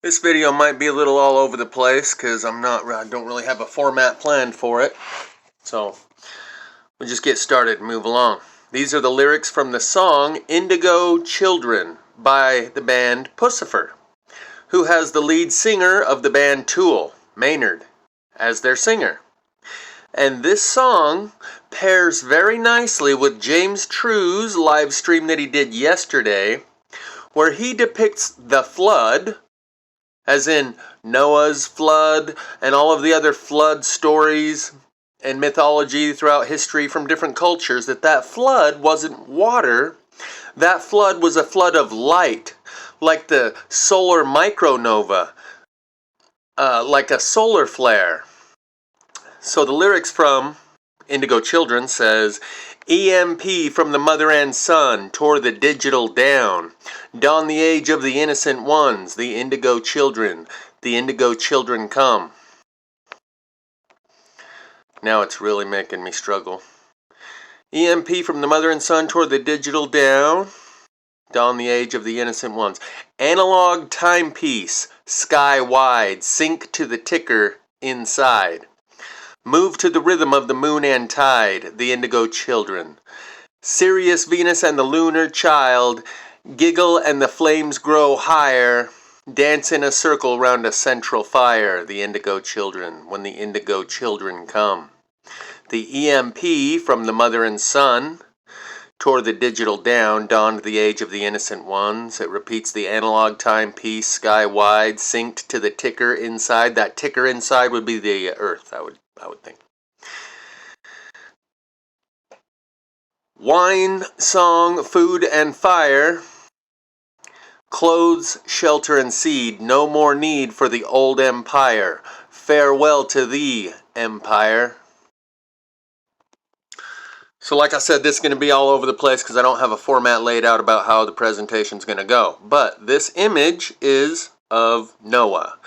This video might be a little all over the place because I don't really have a format planned for it. So we'll just get started and move along. These are the lyrics from the song Indigo Children by the band Pussifer, who has the lead singer of the band Tool, Maynard, as their singer. And this song pairs very nicely with James True's live stream that he did yesterday, where he depicts the flood, as in Noah's flood and all of the other flood stories and mythology throughout history from different cultures, that flood wasn't water. That flood was a flood of light, like the solar micronova, like a solar flare. So the lyrics from Indigo Children says, EMP from the mother and son tore the digital down. Dawn the age of the innocent ones, the indigo children come. Now it's really making me struggle. EMP from the mother and son tore the digital down. Dawn the age of the innocent ones. Analog timepiece, sky wide, sync to the ticker inside. Move to the rhythm of the moon and tide, the indigo children. Sirius, Venus, and the lunar child giggle and the flames grow higher. Dance in a circle round a central fire, the indigo children, when the indigo children come. The EMP from the mother and son tore the digital down, dawned the age of the innocent ones. It repeats the analog timepiece, sky wide, synced to the ticker inside. That ticker inside would be the Earth, I would think. Wine, song, food, and fire. Clothes, shelter, and seed. No more need for the old empire. Farewell to thee, empire. So like I said, this is going to be all over the place because I don't have a format laid out about how the presentation is going to go. But this image is of Noah.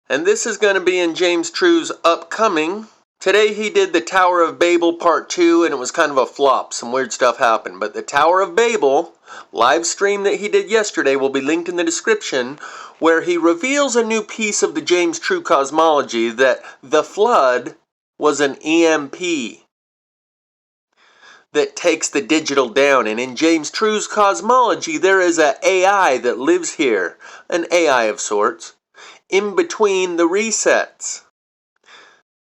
And this is going to be in James True's upcoming. Today he did the Tower of Babel Part 2, and it was kind of a flop. Some weird stuff happened. But the Tower of Babel live stream that he did yesterday will be linked in the description, where he reveals a new piece of the James True cosmology, that the flood was an EMP that takes the digital down. And in James True's cosmology, there is an AI that lives here, an AI of sorts, in between the resets.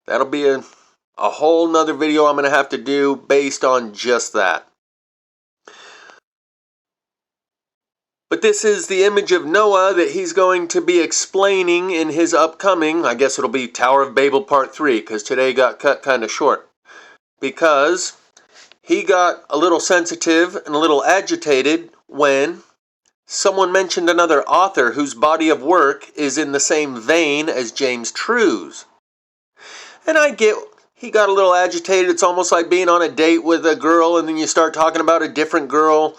That'll be a whole nother video I'm going to have to do based on just that. But this is the image of Noah that he's going to be explaining in his upcoming, I guess it'll be Tower of Babel Part 3, because today got cut kind of short. Because he got a little sensitive and a little agitated when someone mentioned another author whose body of work is in the same vein as James True's. And I get he got a little agitated. It's almost like being on a date with a girl and then you start talking about a different girl.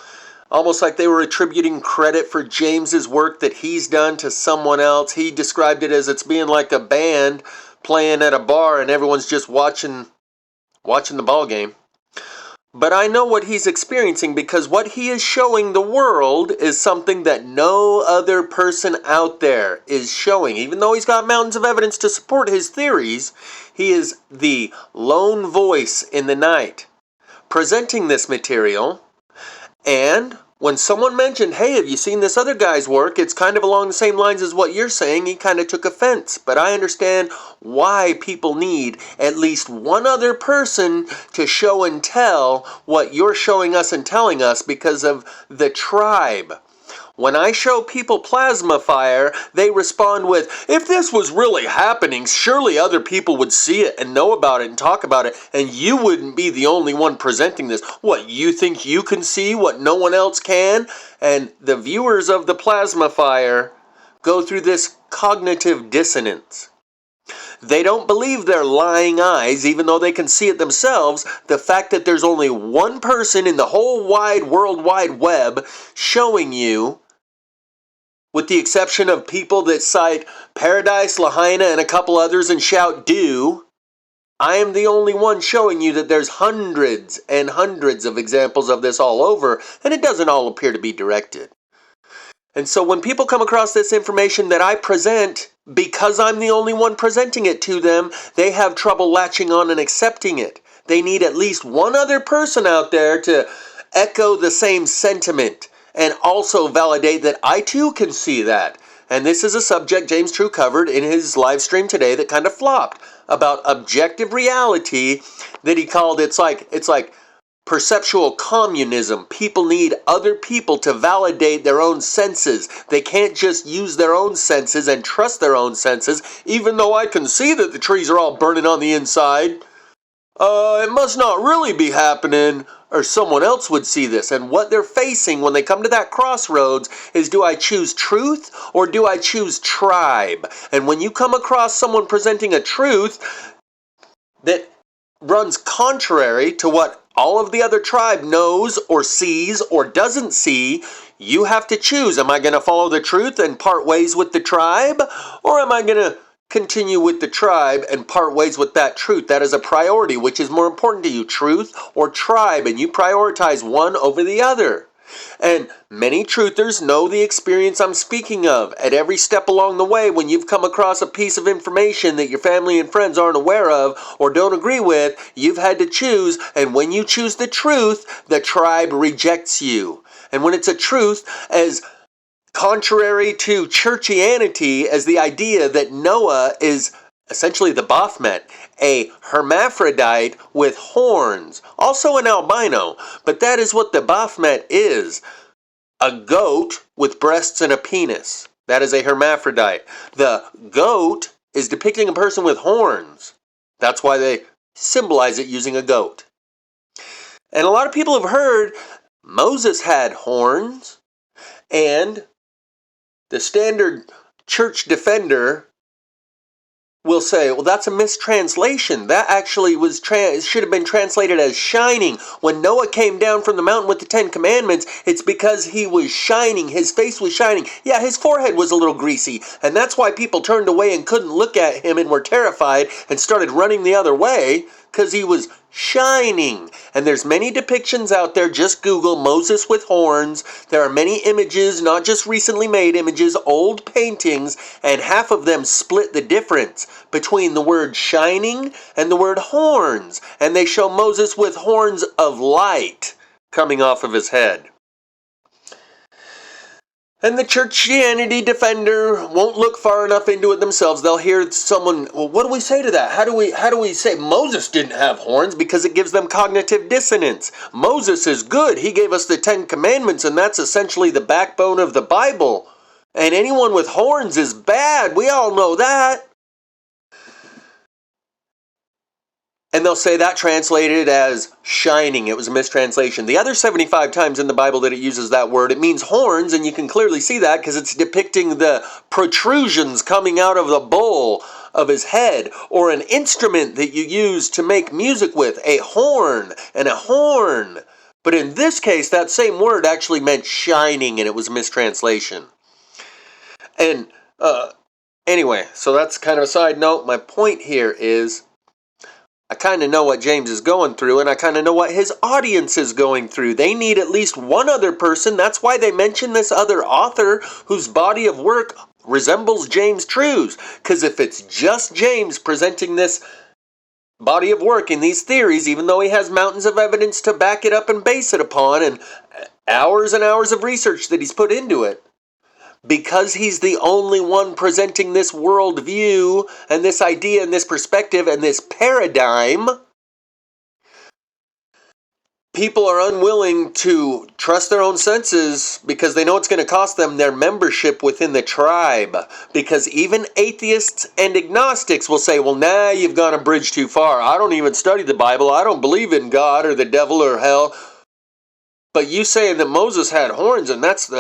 Almost like they were attributing credit for James's work that he's done to someone else. He described it as it's being like a band playing at a bar and everyone's just watching the ball game. But I know what he's experiencing, because what he is showing the world is something that no other person out there is showing. Even though he's got mountains of evidence to support his theories, he is the lone voice in the night presenting this material. And when someone mentioned, hey, have you seen this other guy's work? It's kind of along the same lines as what you're saying. He kind of took offense. But I understand why people need at least one other person to show and tell what you're showing us and telling us, because of the tribe. When I show people plasma fire, they respond with, if this was really happening, surely other people would see it and know about it and talk about it, and you wouldn't be the only one presenting this. What, you think you can see what no one else can? And the viewers of the plasma fire go through this cognitive dissonance. They don't believe their lying eyes, even though they can see it themselves. The fact that there's only one person in the whole World Wide Web showing you, with the exception of people that cite Paradise, Lahaina, and a couple others and shout do, I am the only one showing you that there's hundreds and hundreds of examples of this all over, and it doesn't all appear to be directed. And so when people come across this information that I present, because I'm the only one presenting it to them, they have trouble latching on and accepting it. They need at least one other person out there to echo the same sentiment and also validate that I too can see that. And this is a subject James True covered in his live stream today that kind of flopped about objective reality that he called it's like perceptual communism. People need other people to validate their own senses. They can't just use their own senses and trust their own senses, even though I can see that the trees are all burning on the inside. It must not really be happening, or someone else would see this. And what they're facing when they come to that crossroads is, do I choose truth or do I choose tribe? And when you come across someone presenting a truth that runs contrary to what all of the other tribe knows or sees or doesn't see, you have to choose. Am I going to follow the truth and part ways with the tribe? Or am I going to continue with the tribe and part ways with that truth? That is a priority. Which is more important to you, truth or tribe? And you prioritize one over the other. And many truthers know the experience I'm speaking of. At every step along the way, when you've come across a piece of information that your family and friends aren't aware of or don't agree with, you've had to choose. And when you choose the truth, the tribe rejects you. And when it's a truth as contrary to churchianity as the idea that Noah is essentially the Baphomet, a hermaphrodite with horns, also an albino, but that is what the Baphomet is, a goat with breasts and a penis. That is a hermaphrodite. The goat is depicting a person with horns. That's why they symbolize it using a goat. And a lot of people have heard Moses had horns, and the standard church defender will say, well, that's a mistranslation. That actually should have been translated as shining. When Noah came down from the mountain with the 10 Commandments, it's because he was shining. His face was shining. Yeah, his forehead was a little greasy. And that's why people turned away and couldn't look at him and were terrified and started running the other way, because he was shining. And there's many depictions out there. Just Google Moses with horns. There are many images, not just recently made images, old paintings, and half of them split the difference between the word shining and the word horns. And they show Moses with horns of light coming off of his head. And the churchianity defender won't look far enough into it themselves. They'll hear someone, well, what do we say to that? How do we say Moses didn't have horns? Because it gives them cognitive dissonance. Moses is good. He gave us the 10 Commandments, and that's essentially the backbone of the Bible. And anyone with horns is bad. We all know that. And they'll say that translated as shining. It was a mistranslation. The other 75 times in the Bible that it uses that word, it means horns, and you can clearly see that because it's depicting the protrusions coming out of the bowl of his head, or an instrument that you use to make music with, a horn and a horn. But in this case, that same word actually meant shining, and it was a mistranslation. And anyway, so that's kind of a side note. My point here is, I kind of know what James is going through, and I kind of know what his audience is going through. They need at least one other person. That's why they mention this other author whose body of work resembles James True's. Because if it's just James presenting this body of work in these theories, even though he has mountains of evidence to back it up and base it upon, and hours of research that he's put into it, because he's the only one presenting this worldview and this idea and this perspective and this paradigm, people are unwilling to trust their own senses because they know it's going to cost them their membership within the tribe. Because even atheists and agnostics will say, well, nah, you've gone a bridge too far. I don't even study the Bible. I don't believe in God or the devil or hell. But you saying that Moses had horns and that's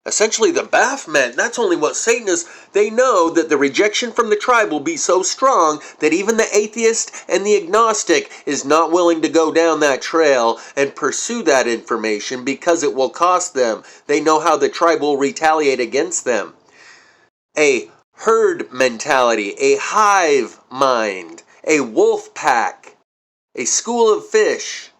essentially the Baphomet, that's only what Satan is. They know that the rejection from the tribe will be so strong that even the atheist and the agnostic is not willing to go down that trail and pursue that information because it will cost them. They know how the tribe will retaliate against them. A herd mentality, a hive mind, a wolf pack, a school of fish.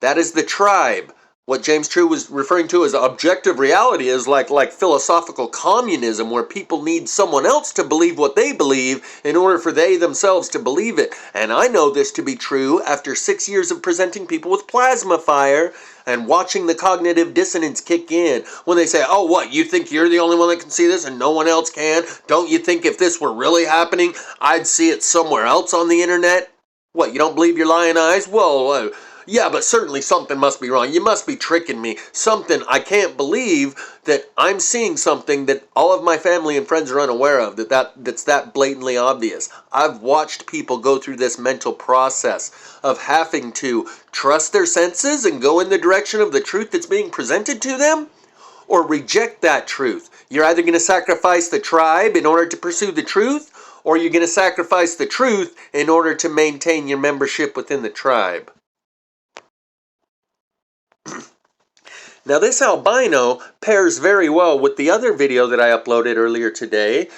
That is the tribe. What James True was referring to as objective reality is like philosophical communism, where people need someone else to believe what they believe in order for they themselves to believe it. And I know this to be true after 6 years of presenting people with plasma fire and watching the cognitive dissonance kick in when they say, oh, what, you think you're the only one that can see this and no one else can? Don't you think if this were really happening, I'd see it somewhere else on the internet? What, you don't believe your lying eyes? Well, yeah, but certainly something must be wrong. You must be tricking me. Something, I can't believe that I'm seeing something that all of my family and friends are unaware of, that's that blatantly obvious. I've watched people go through this mental process of having to trust their senses and go in the direction of the truth that's being presented to them, or reject that truth. You're either going to sacrifice the tribe in order to pursue the truth, or you're going to sacrifice the truth in order to maintain your membership within the tribe. Now this albino pairs very well with the other video that I uploaded earlier today,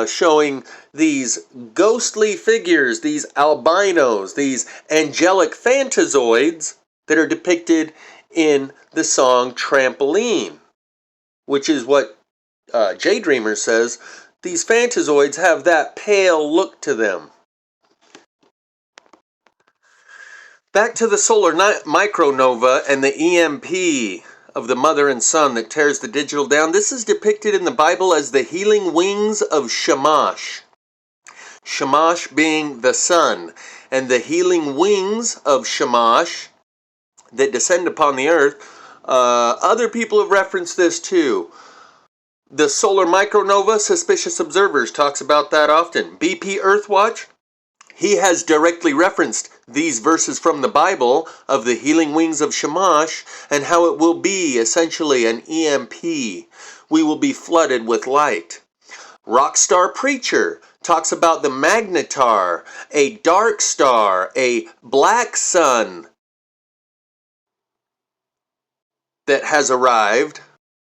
showing these ghostly figures, these albinos, these angelic phantazoids that are depicted in the song Trampoline, which is what J Dreamer says. These phantazoids have that pale look to them. Back to the solar micronova and the EMP of the mother and son that tears the digital down. This is depicted in the Bible as the healing wings of Shamash. Shamash being the sun, and the healing wings of Shamash that descend upon the earth. Other people have referenced this too. The solar micronova, Suspicious Observers talks about that often. BP Earthwatch, he has directly referenced these verses from the Bible of the healing wings of Shamash and how it will be essentially an EMP. We will be flooded with light. Rockstar Preacher talks about the magnetar, a dark star, a black sun that has arrived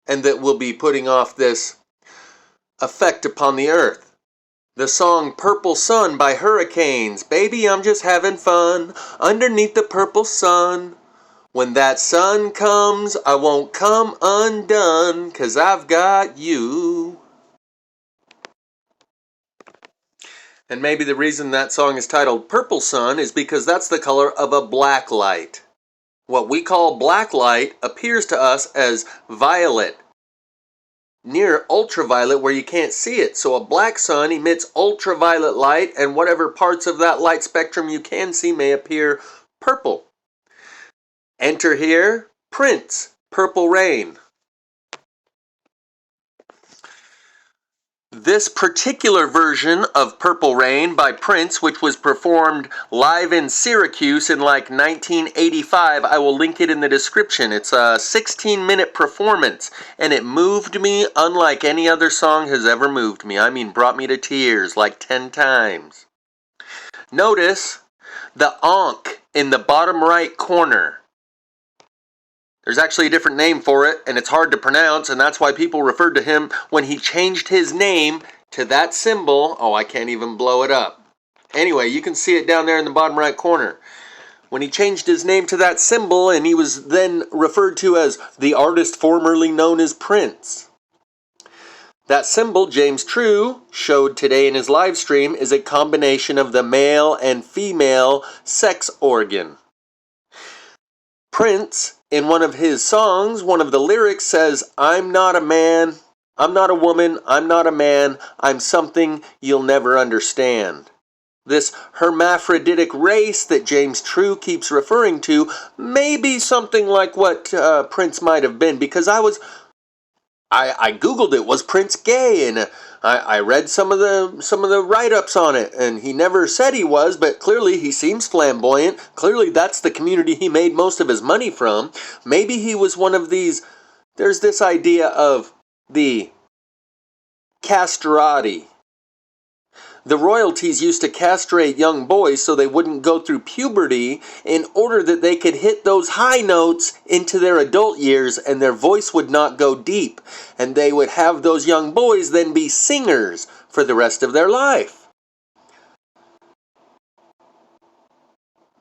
and that will be putting off this effect upon the earth. The song Purple Sun by Hurricanes. Baby, I'm just having fun underneath the purple sun. When that sun comes, I won't come undone, 'cause I've got you. And maybe the reason that song is titled Purple Sun is because that's the color of a black light. What we call black light appears to us as violet, near ultraviolet where you can't see it. So a black sun emits ultraviolet light, and whatever parts of that light spectrum you can see may appear purple. Enter here Prince, Purple Rain. This particular version of Purple Rain by Prince, which was performed live in Syracuse in like 1985, I will link it in the description. It's a 16-minute performance, and it moved me unlike any other song has ever moved me. I mean, brought me to tears like 10 times. Notice the Ankh in the bottom right corner. There's actually a different name for it, and it's hard to pronounce, and that's why people referred to him when he changed his name to that symbol. Oh, I can't even blow it up. Anyway, you can see it down there in the bottom right corner. When he changed his name to that symbol, and he was then referred to as the artist formerly known as Prince. That symbol, James True showed today in his live stream, is a combination of the male and female sex organ. Prince, in one of his songs, one of the lyrics says, I'm not a man, I'm not a woman, I'm not a man, I'm something you'll never understand. This hermaphroditic race that James True keeps referring to may be something like what Prince might have been, because I Googled it, was Prince gay? And I read some of the write-ups on it, and he never said he was, but clearly he seems flamboyant. Clearly that's the community he made most of his money from. Maybe he was one of these, there's this idea of the castrati. The royalties used to castrate young boys so they wouldn't go through puberty in order that they could hit those high notes into their adult years and their voice would not go deep. And they would have those young boys then be singers for the rest of their life.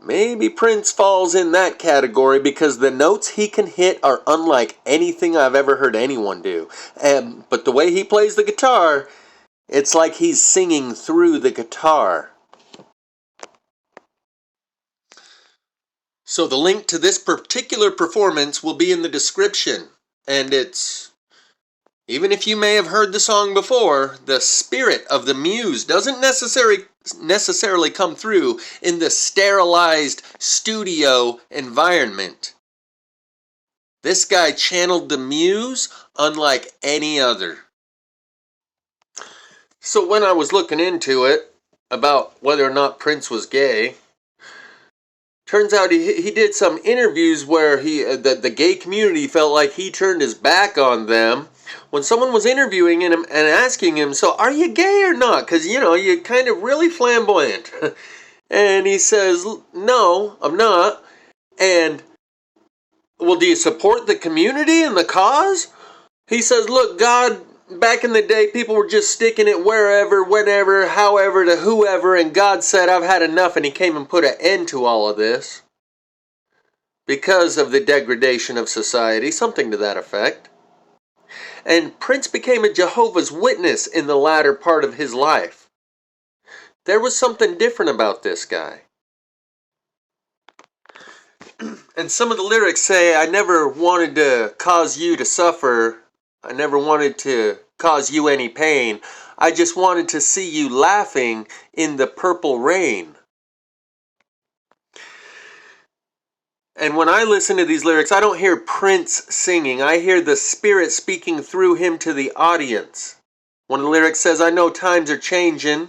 Maybe Prince falls in that category because the notes he can hit are unlike anything I've ever heard anyone do. But the way he plays the guitar, it's like he's singing through the guitar. So the link to this particular performance will be in the description. And even if you may have heard the song before, the spirit of the muse doesn't necessarily come through in the sterilized studio environment. This guy channeled the muse unlike any other. So when I was looking into it, about whether or not Prince was gay, turns out he did some interviews where the gay community felt like he turned his back on them. When someone was interviewing him and asking him, so are you gay or not? Because, you're kind of really flamboyant. And he says, no, I'm not. And, well, do you support the community and the cause? He says, look, God, back in the day, people were just sticking it wherever, whenever, however, to whoever, and God said, I've had enough, and he came and put an end to all of this. Because of the degradation of society, something to that effect. And Prince became a Jehovah's Witness in the latter part of his life. There was something different about this guy. And some of the lyrics say, I never wanted to cause you to suffer. I never wanted to cause you any pain. I just wanted to see you laughing in the purple rain. And when I listen to these lyrics, I don't hear Prince singing. I hear the Spirit speaking through him to the audience. One of the lyrics says, I know times are changing.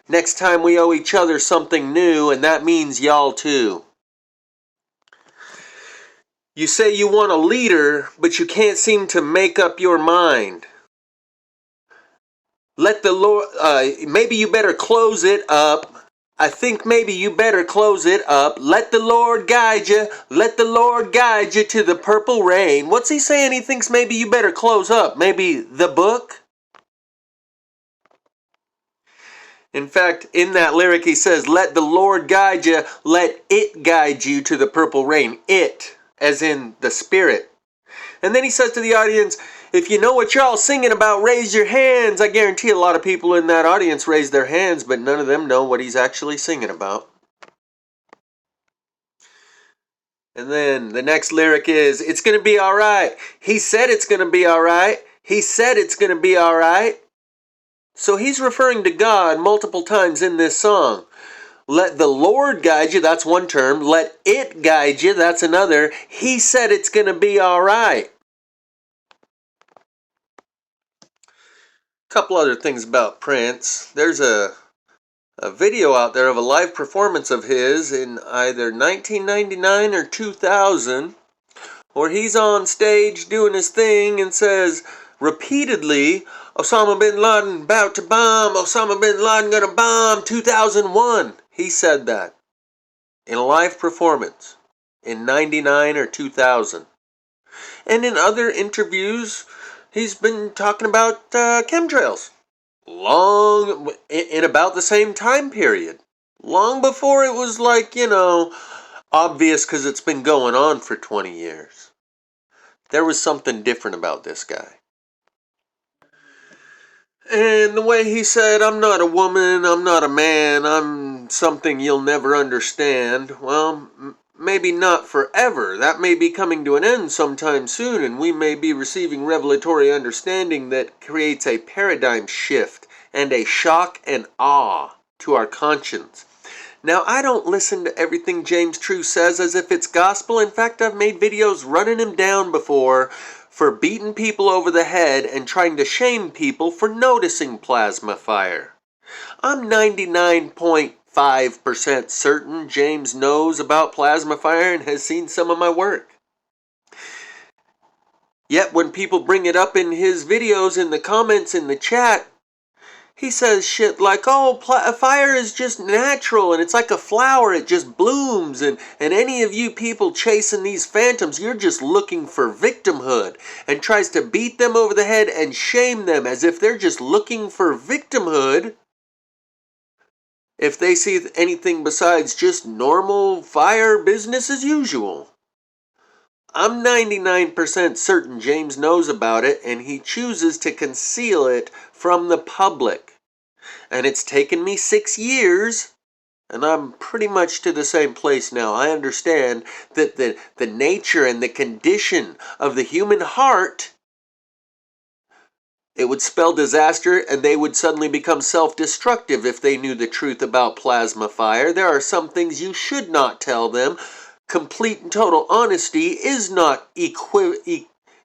Next time we owe each other something new, and that means y'all too. You say you want a leader, but you can't seem to make up your mind. Let the Lord, maybe you better close it up. I think maybe you better close it up. Let the Lord guide you. Let the Lord guide you to the purple rain. What's he saying? He thinks maybe you better close up. Maybe the book? In fact, in that lyric he says, let the Lord guide you. Let it guide you to the purple rain. It, as in the Spirit. And then he says to the audience, if you know what you're all singing about, raise your hands. I guarantee a lot of people in that audience raise their hands, but none of them know what he's actually singing about. And then the next lyric is, it's going to be all right. He said it's going to be all right. He said it's going to be all right. So he's referring to God multiple times in this song. Let the Lord guide you, that's one term. Let it guide you, that's another. He said it's going to be all right. Couple other things about Prince. There's a video out there of a live performance of his in either 1999 or 2000 where he's on stage doing his thing and says repeatedly, Osama bin Laden about to bomb, Osama bin Laden gonna bomb 2001. He said that in a live performance in 99 or 2000. And in other interviews, he's been talking about chemtrails. Long, in about the same time period. Long before it was like, obvious because it's been going on for 20 years. There was something different about this guy. And the way he said, I'm not a woman, I'm not a man, I'm something you'll never understand. Well, maybe not forever. That may be coming to an end sometime soon, and we may be receiving revelatory understanding that creates a paradigm shift and a shock and awe to our conscience. Now, I don't listen to everything James True says as if it's gospel. In fact, I've made videos running him down before for beating people over the head and trying to shame people for noticing plasma fire. I'm 99.5% certain James knows about plasma fire and has seen some of my work. Yet when people bring it up in his videos, in the comments, in the chat, he says shit like, oh, fire is just natural and it's like a flower, it just blooms, and any of you people chasing these phantoms, you're just looking for victimhood, and tries to beat them over the head and shame them as if they're just looking for victimhood. if they see anything besides just normal fire business as usual. I'm 99% certain James knows about it and he chooses to conceal it from the public. And it's taken me 6 years, and I'm pretty much to the same place now. I understand that the nature and the condition of the human heart, it would spell disaster, and they would suddenly become self-destructive if they knew the truth about plasma fire. There are some things you should not tell them. Complete and total honesty is not the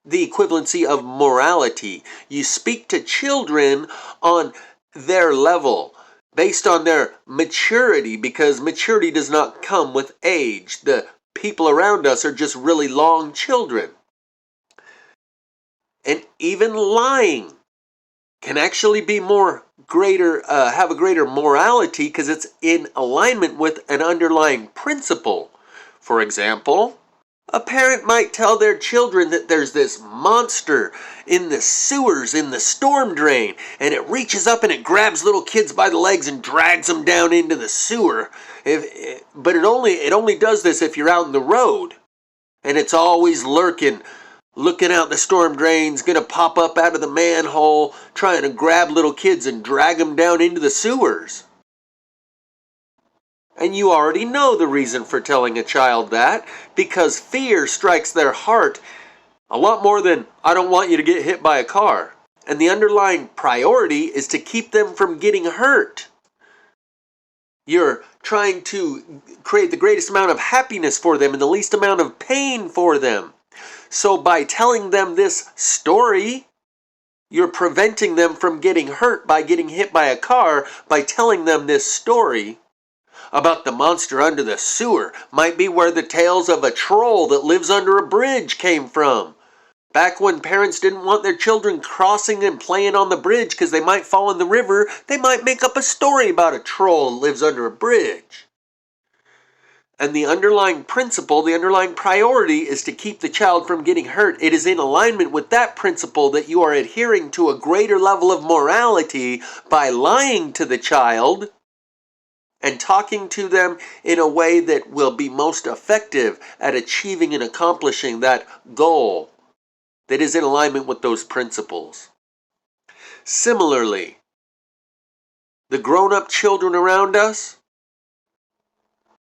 equivalency of morality. You speak to children on their level, based on their maturity, because maturity does not come with age. The people around us are just really long children. And even lying can actually be have a greater morality because it's in alignment with an underlying principle. For example, a parent might tell their children that there's this monster in the sewers, in the storm drain, and it reaches up and it grabs little kids by the legs and drags them down into the sewer. But it only does this if you're out in the road, and it's always looking out the storm drains, gonna pop up out of the manhole, trying to grab little kids and drag them down into the sewers. And you already know the reason for telling a child that, because fear strikes their heart a lot more than, I don't want you to get hit by a car. And the underlying priority is to keep them from getting hurt. You're trying to create the greatest amount of happiness for them and the least amount of pain for them. So by telling them this story, you're preventing them from getting hurt by getting hit by a car. By telling them this story about the monster under the sewer, might be where the tales of a troll that lives under a bridge came from. Back when parents didn't want their children crossing and playing on the bridge because they might fall in the river, they might make up a story about a troll that lives under a bridge. And the underlying principle, the underlying priority is to keep the child from getting hurt. It is in alignment with that principle that you are adhering to a greater level of morality by lying to the child and talking to them in a way that will be most effective at achieving and accomplishing that goal that is in alignment with those principles. Similarly, the grown-up children around us,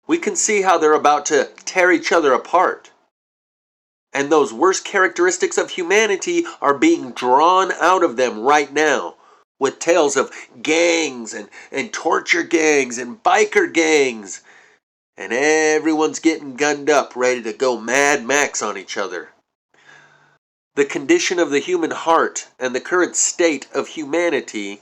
we can see how they're about to tear each other apart. And those worst characteristics of humanity are being drawn out of them right now, with tales of gangs and torture gangs and biker gangs. And everyone's getting gunned up, ready to go Mad Max on each other. The condition of the human heart and the current state of humanity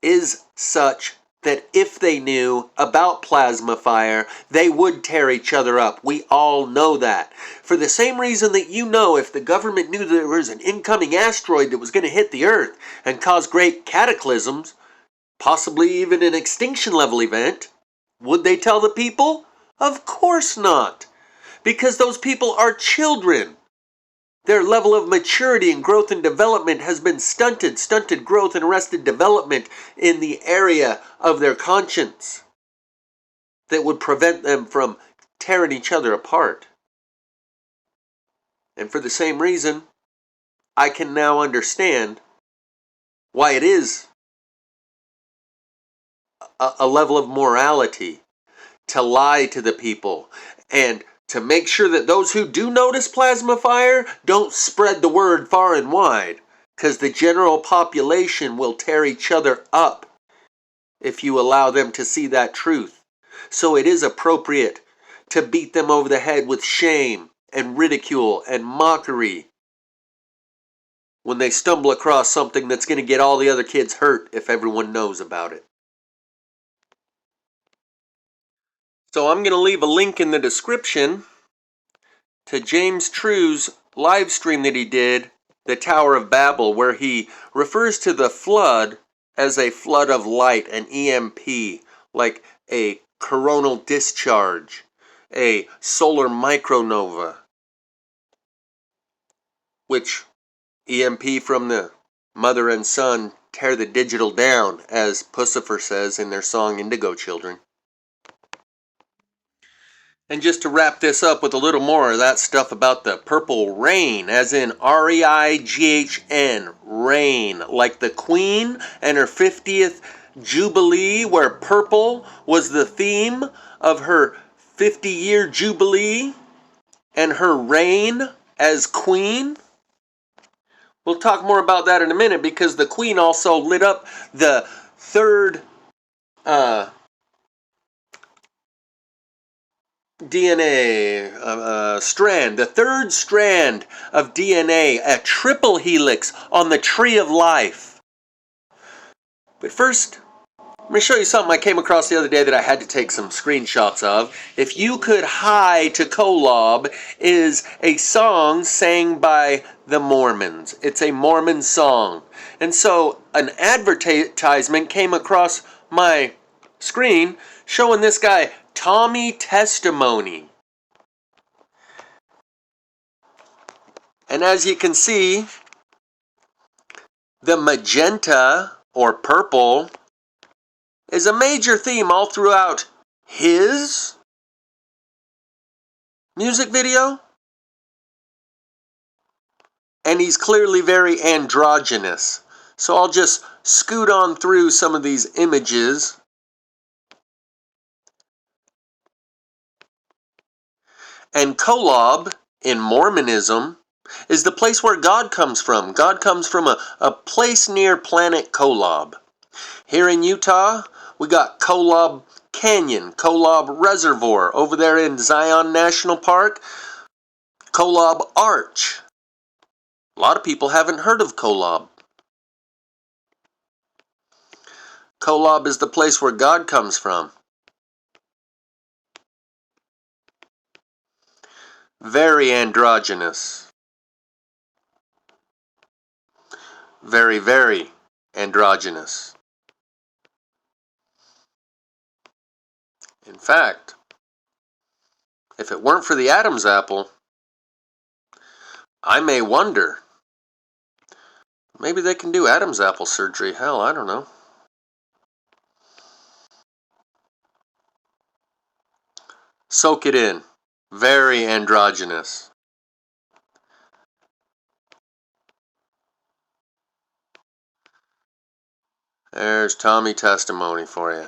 is such that if they knew about plasma fire, they would tear each other up. We all know that. For the same reason that you know, if the government knew there was an incoming asteroid that was going to hit the Earth and cause great cataclysms, possibly even an extinction level event, would they tell the people? Of course not. Because those people are children. Their level of maturity and growth and development has been stunted growth and arrested development in the area of their conscience that would prevent them from tearing each other apart. And for the same reason, I can now understand why it is a level of morality to lie to the people and to make sure that those who do notice plasma fire don't spread the word far and wide, because the general population will tear each other up if you allow them to see that truth. So it is appropriate to beat them over the head with shame and ridicule and mockery when they stumble across something that's going to get all the other kids hurt if everyone knows about it. So I'm going to leave a link in the description to James True's live stream that he did, the Tower of Babel, where he refers to the flood as a flood of light, an EMP, like a coronal discharge, a solar micronova, which EMP from the mother and son tear the digital down, as Pussifer says in their song Indigo Children. And just to wrap this up with a little more of that stuff about the purple rain, as in R-E-I-G-H-N, rain, like the Queen and her 50th Jubilee, where purple was the theme of her 50-year Jubilee, and her reign as Queen. We'll talk more about that in a minute, because the Queen also lit up the third DNA strand, the third strand of DNA, a triple helix on the tree of life. But first, I'm going to show you something I came across the other day that I had to take some screenshots of. If You Could High to Kolob is a song sang by the Mormons. It's a Mormon song. And so an advertisement came across my screen showing this guy, Tommy Testimony. And as you can see, the magenta or purple is a major theme all throughout his music video. And he's clearly very androgynous. So I'll just scoot on through some of these images. And Kolob, in Mormonism, is the place where God comes from. God comes from a place near planet Kolob. Here in Utah, we got Kolob Canyon, Kolob Reservoir. Over there in Zion National Park, Kolob Arch. A lot of people haven't heard of Kolob. Kolob is the place where God comes from. Very androgynous. Very, very androgynous. In fact, if it weren't for the Adam's apple, I may wonder, maybe they can do Adam's apple surgery. Hell, I don't know. Soak it in. Very androgynous. There's Tommy Testimony for you.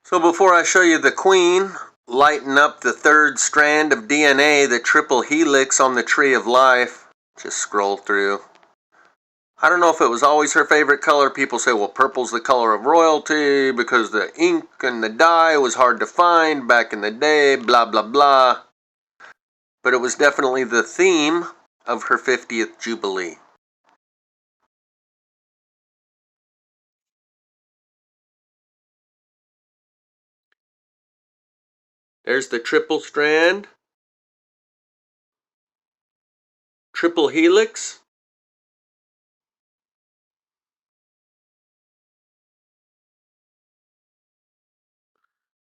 So before I show you the Queen lighten up the third strand of DNA, the triple helix on the tree of life, just scroll through. I don't know if it was always her favorite color. People say, well, purple's the color of royalty because the ink and the dye was hard to find back in the day, blah, blah, blah. But it was definitely the theme of her 50th Jubilee. There's the triple strand, triple helix.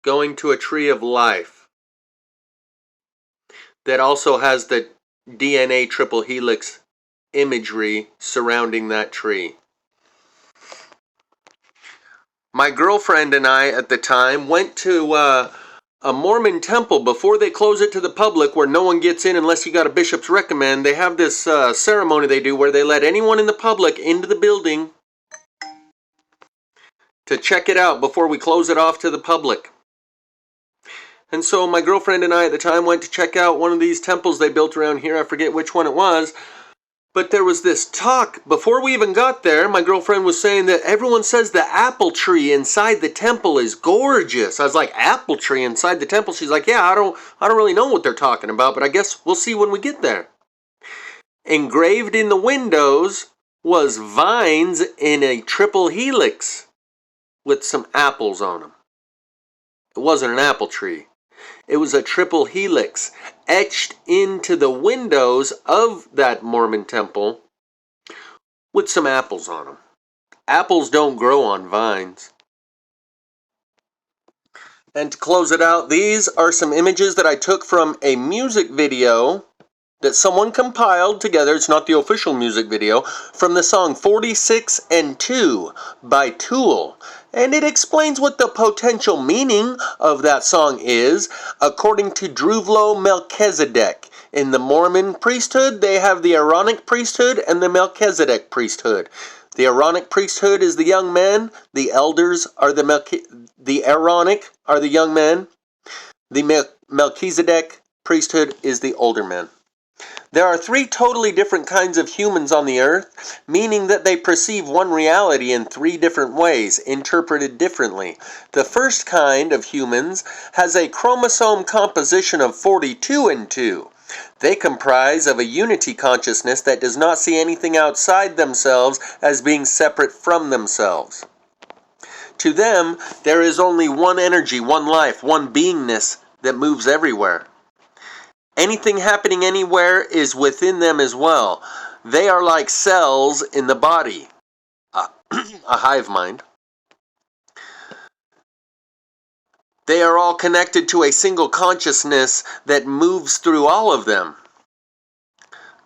Going to a tree of life that also has the DNA triple helix imagery surrounding that tree. My girlfriend and I at the time went to a Mormon temple before they close it to the public, where no one gets in unless you got a bishop's recommend. They have this ceremony they do where they let anyone in the public into the building to check it out before we close it off to the public. And so my girlfriend and I at the time went to check out one of these temples they built around here. I forget which one it was. But there was this talk, before we even got there, my girlfriend was saying that everyone says the apple tree inside the temple is gorgeous. I was like, apple tree inside the temple? She's like, yeah, I don't really know what they're talking about, but I guess we'll see when we get there. Engraved in the windows was vines in a triple helix with some apples on them. It wasn't an apple tree. It was a triple helix etched into the windows of that Mormon temple with some apples on them. Apples don't grow on vines. And to close it out, these are some images that I took from a music video that someone compiled together, it's not the official music video, from the song 46 and 2 by Tool. And it explains what the potential meaning of that song is, according to Druvlo Melchizedek. In the Mormon priesthood, they have the Aaronic priesthood and the Melchizedek priesthood. The Aaronic priesthood is the young men, the elders are the Aaronic are the young men, the Melchizedek priesthood is the older men. There are three totally different kinds of humans on the earth, meaning that they perceive one reality in three different ways, interpreted differently. The first kind of humans has a chromosome composition of 42 and 2. They comprise of a unity consciousness that does not see anything outside themselves as being separate from themselves. To them, there is only one energy, one life, one beingness that moves everywhere. Anything happening anywhere is within them as well. They are like cells in the body, a hive mind. They are all connected to a single consciousness that moves through all of them.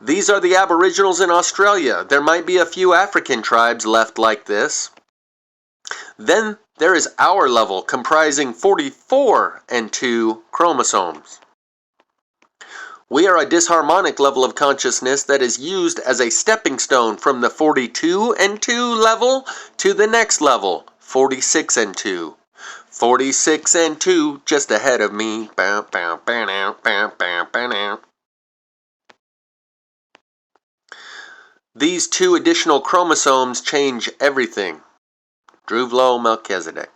These are the Aboriginals in Australia. There might be a few African tribes left like this. Then there is our level, comprising 44 and 2 chromosomes. We are a disharmonic level of consciousness that is used as a stepping stone from the 42 and 2 level to the next level, 46 and 2. 46 and 2 just ahead of me. These 2 additional chromosomes change everything. Druvlo Melchizedek.